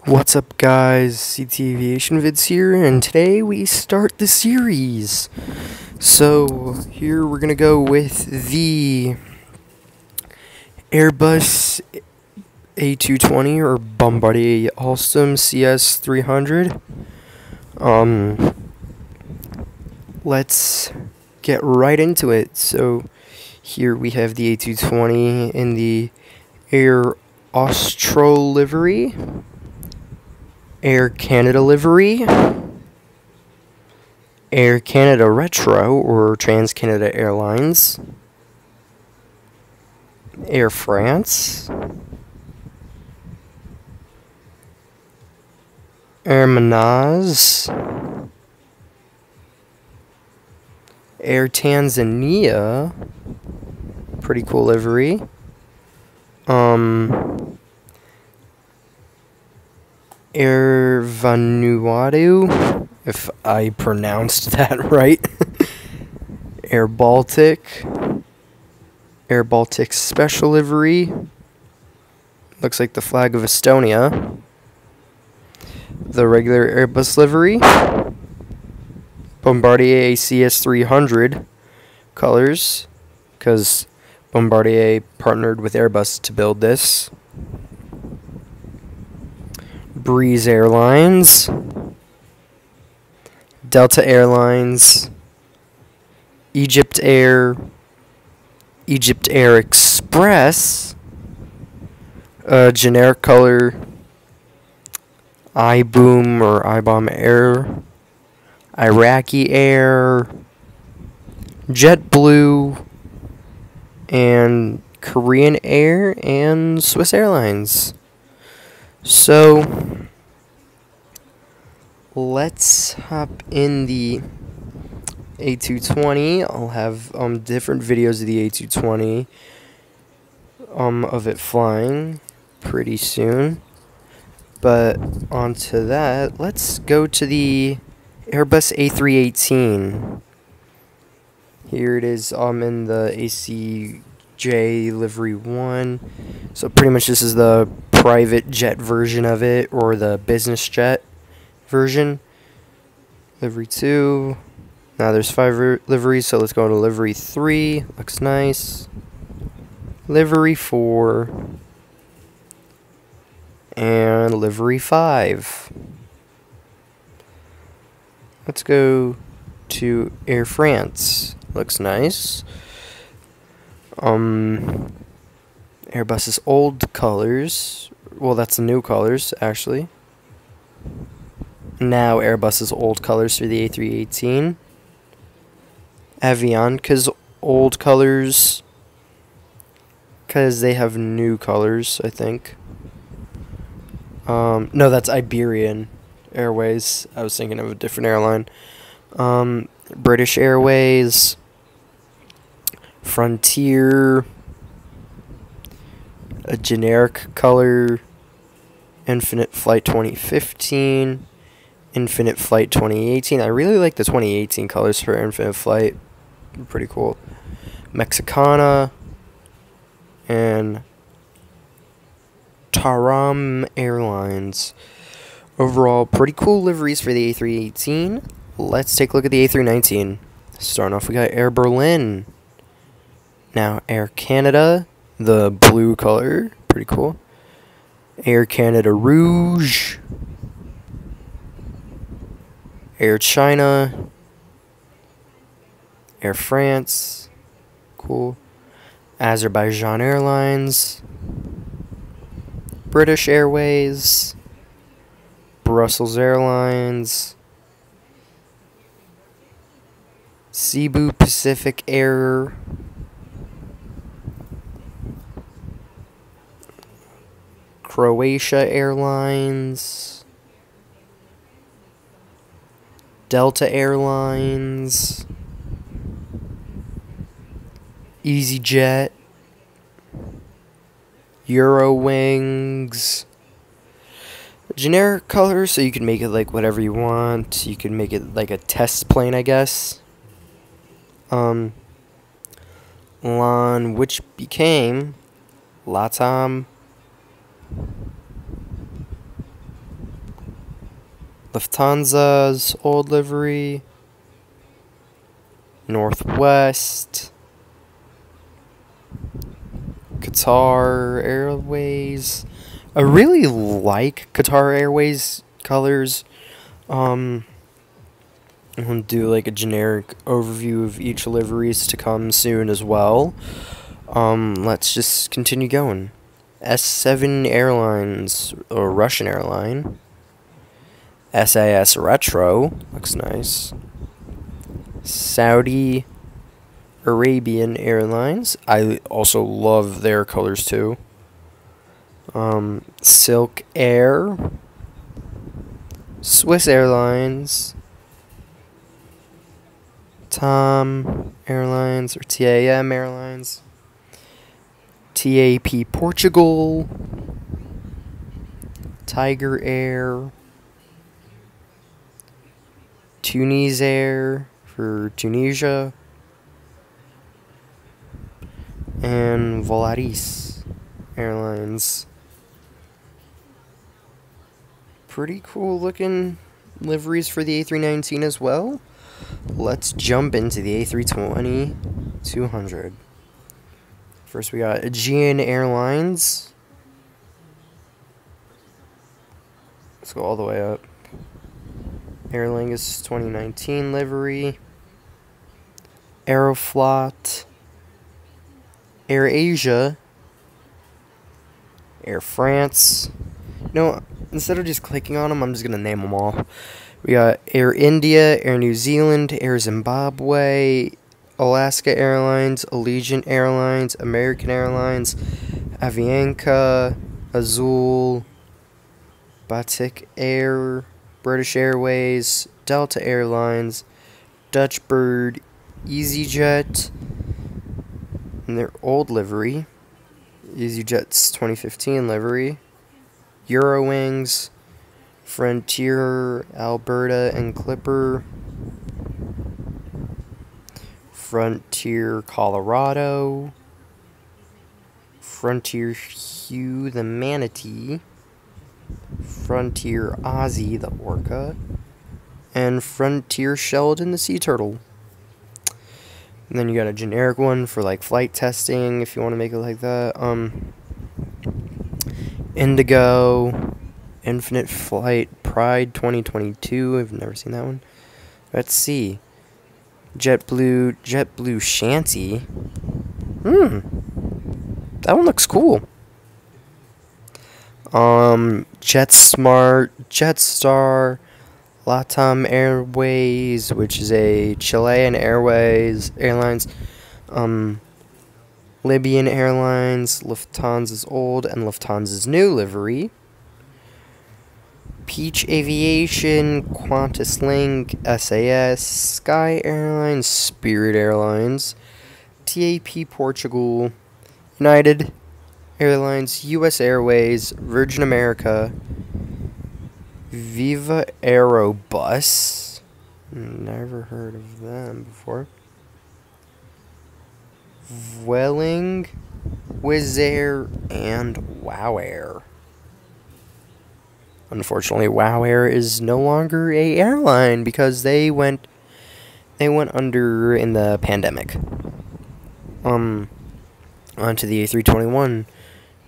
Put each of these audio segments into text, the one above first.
What's up, guys? CT Aviation Vids here, and today we start the series. So here we're gonna go with the Airbus A220 or Bombardier Alstom CS300. Let's get right into it. So here we have the A220 in the Air Austral livery. Air Canada livery, Air Canada Retro or Trans-Canada Airlines, Air France, Air Manaz, Air Tanzania, pretty cool livery, Air Vanuatu, if I pronounced that right. Air Baltic Special Livery. Looks like the flag of Estonia. The regular Airbus livery. Bombardier CS300 colors, because Bombardier partnered with Airbus to build this. Breeze Airlines, Delta Airlines, Egypt Air Express, generic color, iBoom or iBomb Air, Iraqi Air, JetBlue, and Korean Air and Swiss Airlines. So let's hop in the A220. I'll have different videos of the A220 of it flying pretty soon. But onto that, let's go to the Airbus A318. Here it is in the ACJ livery 1. So pretty much this is the private jet version of it, or the business jet version. Livery 2. Now there's 5 liveries, so let's go to livery 3. Looks nice. Livery 4. And livery 5. Let's go to Air France. Looks nice. Airbus's old colors. Well, that's the new colors, actually. Now Airbus's old colors for the A318. Avianca's old colors, because they have new colors, I think. No, that's Iberian Airways. I was thinking of a different airline. British Airways, Frontier, a generic color, Infinite Flight 2015, Infinite Flight 2018. I really like the 2018 colors for Infinite Flight. They're pretty cool. Mexicana and Taram Airlines. Overall, pretty cool liveries for the A318. Let's take a look at the A319. Starting off, we got Air Berlin. Now Air Canada, the blue color, pretty cool. Air Canada Rouge, Air China, Air France, cool. Azerbaijan Airlines, British Airways, Brussels Airlines, Cebu Pacific Air, Croatia Airlines, Delta Airlines, EasyJet, Eurowings. Generic color, so you can make it like whatever you want. You can make it like a test plane, I guess. LAN, which became LATAM Lufthansa's old livery, Northwest, Qatar Airways. I really like Qatar Airways colors. I'm gonna do like a generic overview of each liveries to come soon as well. Let's just continue going. S7 Airlines, or Russian airline. SAS Retro, looks nice. Saudi Arabian Airlines, I also love their colors too. Silk Air, Swiss Airlines, TAM Airlines, or TAM Airlines, TAP Portugal, Tiger Air, Tunis Air for Tunisia, and Volaris Airlines. Pretty cool looking liveries for the A319 as well. Let's jump into the A320-200. First we got Aegean Airlines. Let's go all the way up. Aer Lingus 2019 livery. Aeroflot. AirAsia. Air France. No, instead of just clicking on them, I'm just going to name them all. We got Air India, Air New Zealand, Air Zimbabwe, Alaska Airlines, Allegiant Airlines, American Airlines, Avianca, Azul, Batik Air, British Airways, Delta Airlines, Dutch Bird, EasyJet, and their old livery, EasyJet's 2015 livery, Eurowings, Frontier, Alberta and Clipper, Frontier Colorado, Frontier Hugh the Manatee, Frontier Aussie the Orca, and Frontier Sheldon the Sea Turtle. And then you got a generic one for like flight testing if you want to make it like that. Indigo, Infinite Flight, Pride 2022. I've never seen that one. Let's see. JetBlue Shanty. That one looks cool. JetSmart, Jetstar, LATAM Airways, which is a Chilean airlines, Libyan Airlines, Lufthansa's old and Lufthansa's new livery, Peach Aviation, Qantas Link, SAS, Sky Airlines, Spirit Airlines, TAP Portugal, United Airlines, US Airways, Virgin America, Viva Aerobus. Never heard of them before. Vueling, Wizz Air, and WOW Air. Unfortunately, WOW Air is no longer a airline because they went under in the pandemic. Onto the A321.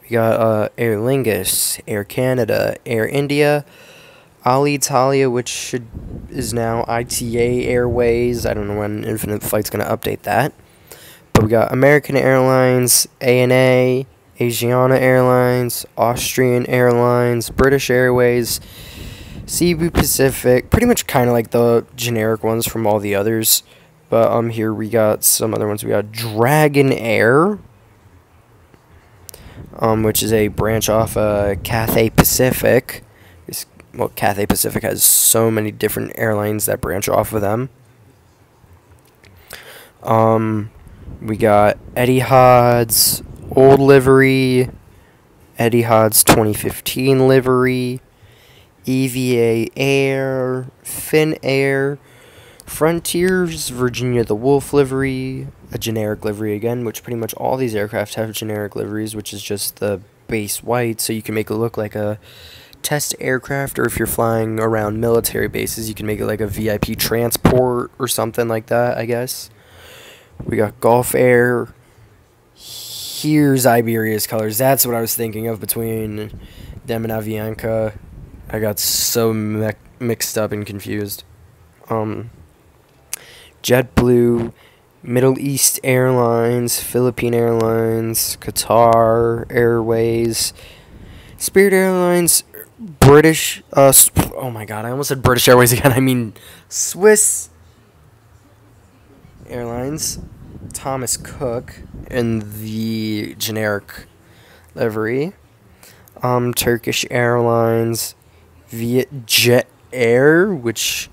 We got Aer Lingus, Air Canada, Air India, Alitalia, which is now ITA Airways. I don't know when Infinite Flight's going to update that. But we got American Airlines, ANA, Asiana Airlines, Austrian Airlines, British Airways, Cebu Pacific, pretty much kind of like the generic ones from all the others. But here we got some other ones. We got Dragon Air, which is a branch off Cathay Pacific. Well, Cathay Pacific has so many different airlines that branch off of them. We got Etihad's old livery, Etihad's 2015 livery, EVA Air, Finnair, Frontier's Virginia the Wolf livery, a generic livery again, which pretty much all these aircraft have generic liveries, which is just the base white, so you can make it look like a test aircraft, or if you're flying around military bases, you can make it like a VIP transport or something like that, I guess. We got Gulf Air. Here's Iberia's colors. That's what I was thinking of between them and Avianca. I got so mixed up and confused. JetBlue, Middle East Airlines, Philippine Airlines, Qatar Airways, Spirit Airlines, British, oh my god, I almost said British Airways again. I mean Swiss Airlines, Thomas Cook in the generic livery, Turkish Airlines, Vietjet Air, which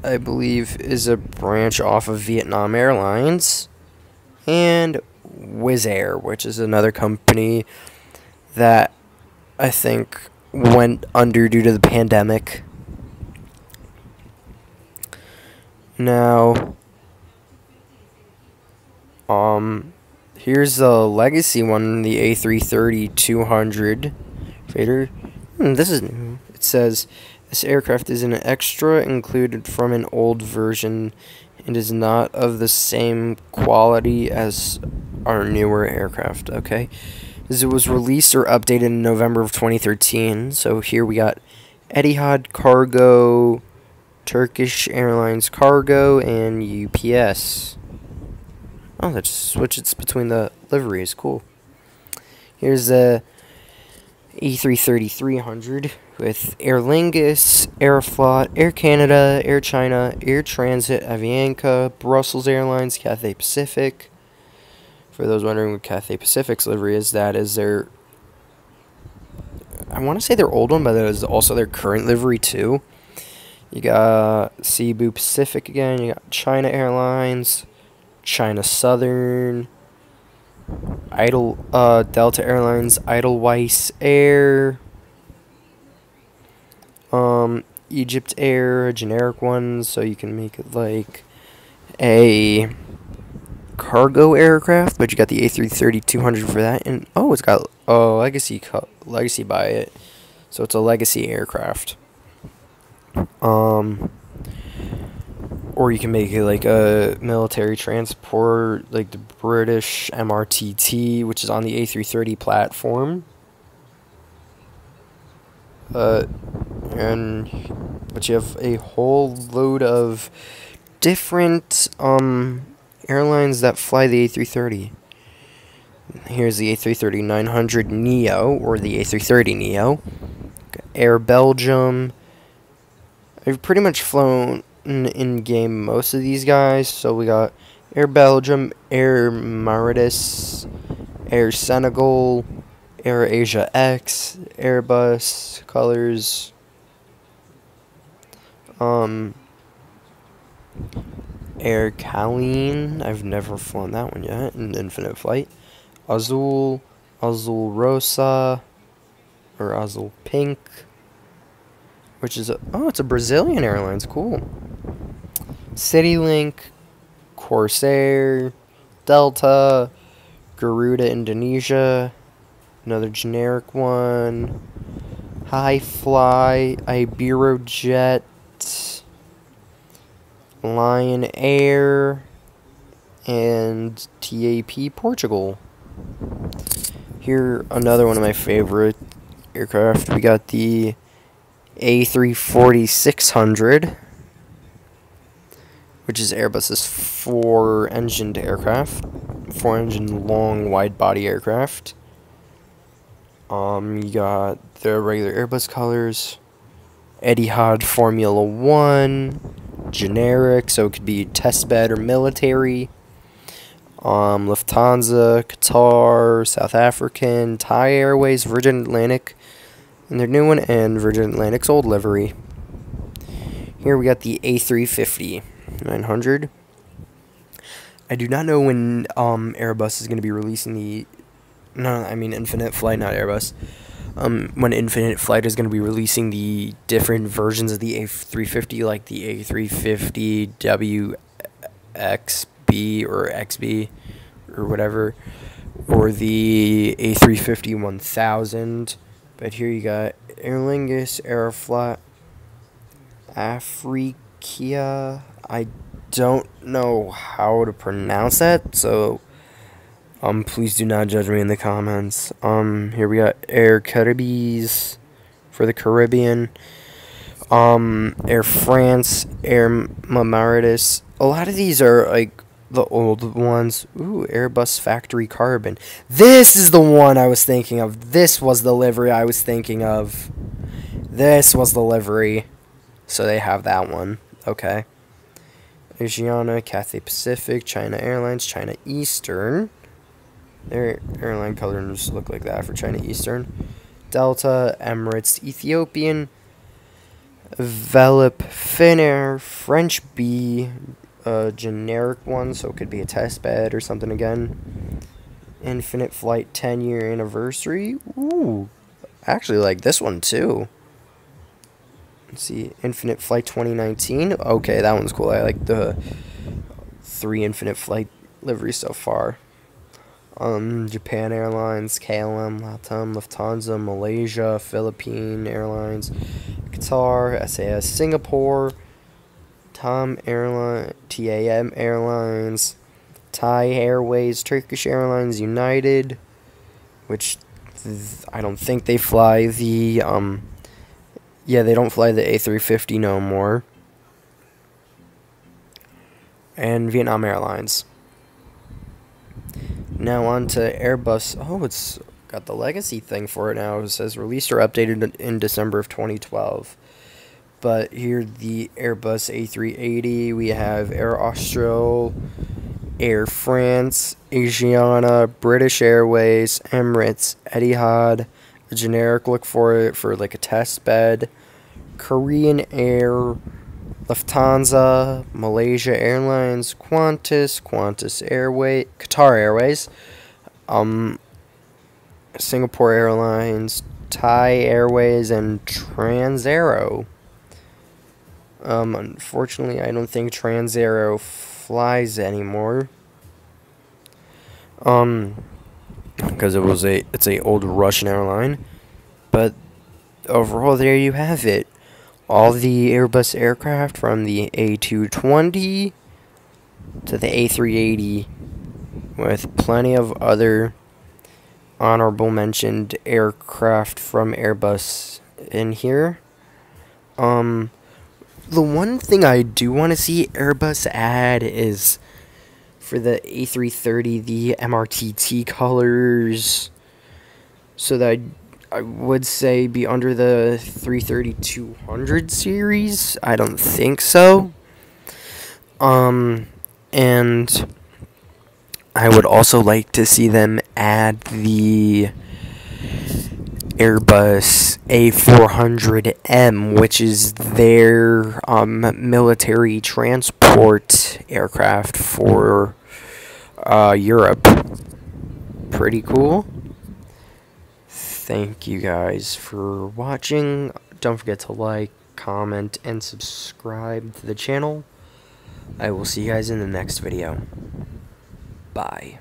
I believe is a branch off of Vietnam Airlines, and Wizz Air, which is another company that I think went under due to the pandemic. Now, here's the legacy one, the A330-200 freighter. This is new. It says, this aircraft is an extra included from an old version and is not of the same quality as our newer aircraft, okay? As it was released or updated in November of 2013. So here we got Etihad Cargo, Turkish Airlines Cargo, and UPS. Oh, that just switches between the liveries. Cool. Here's the A330-300 with Aer Lingus, Aeroflot, Air Canada, Air China, Air Transit, Avianca, Brussels Airlines, Cathay Pacific. For those wondering what Cathay Pacific's livery is, that is their, I want to say their old one, but that is also their current livery too. You got Cebu Pacific again, you got China Airlines, China Southern, Delta Airlines, Edelweiss Air, Egypt Air, a generic one, so you can make it like a cargo aircraft, but you got the A330-200 for that, and oh, it's got legacy by it, so it's a legacy aircraft. Or you can make it like a military transport, like the British MRTT, which is on the A330 platform. But you have a whole load of different airlines that fly the A330. Here's the A330-900 Neo, or the A330 Neo. Air Belgium. I've pretty much flown in-game most of these guys. So we got Air Belgium, Air Mauritius, Air Senegal, Air Asia X, Airbus, colors. Air Caline, I've never flown that one yet, in Infinite Flight. Azul, Azul Rosa, or Azul Pink, which is it's a Brazilian Airlines, cool. CityLink, Corsair, Delta, Garuda Indonesia, another generic one, High Fly, Iberojet, Lion Air, and TAP Portugal. Here, another one of my favorite aircraft. We got the A340-600, which is Airbus's four-engined aircraft, four-engine long wide-body aircraft. You got the regular Airbus colors, Etihad Formula 1, generic, so it could be test bed or military. Lufthansa, Qatar, South African, Thai Airways, Virgin Atlantic, and their new one, and Virgin Atlantic's old livery. Here we got the A350-900. I do not know when Airbus is going to be releasing the... No, I mean Infinite Flight, not Airbus. When Infinite Flight is going to be releasing the different versions of the A350, like the A350 WXB or XB or whatever, or the A350-1000. But here you got Aer Lingus, Aeroflot, Afrikia. I don't know how to pronounce that, so please do not judge me in the comments. Here we got Air Caribbees for the Caribbean. Air France, Air Mamaritis. A lot of these are like the old ones. Ooh, Airbus Factory Carbon. This is the one I was thinking of. This was the livery I was thinking of. This was the livery. So they have that one. Okay. Asiana, Cathay Pacific, China Airlines, China Eastern. Their airline colors look like that for China Eastern. Delta, Emirates, Ethiopian, Velop, Finnair, French B, generic one, so it could be a test bed or something again. Infinite Flight 10-year anniversary. Ooh, actually like this one too. Let's see, Infinite Flight 2019. Okay, that one's cool. I like the 3 Infinite Flight liveries so far. Japan Airlines, KLM, LATAM, Lufthansa, Malaysia, Philippine Airlines, Qatar, SAS, Singapore, TAM Airlines, Thai Airways, Turkish Airlines, United, which I don't think they fly the, yeah, they don't fly the A350 no more, and Vietnam Airlines. Now on to Airbus. Oh, it's got the legacy thing for it now. It says released or updated in December of 2012. But here the Airbus A380. We have Air Austral, Air France, Asiana, British Airways, Emirates, Etihad. A generic look for it for like a test bed. Korean Air, Lufthansa, Malaysia Airlines, Qantas Airways, Qatar Airways, Singapore Airlines, Thai Airways, and Transaero. Unfortunately, I don't think Transaero flies anymore. Because it's a old Russian airline. But overall, there you have it. All the Airbus aircraft from the A220 to the A380, with plenty of other honorable mentioned aircraft from Airbus in here. The one thing I do want to see Airbus add is for the A330 the MRTT colors, so that I would say be under the 330-200 series. I don't think so. And I would also like to see them add the Airbus A400M, which is their military transport aircraft for Europe. Pretty cool. Thank you guys for watching. Don't forget to like, comment, and subscribe to the channel. I will see you guys in the next video. Bye.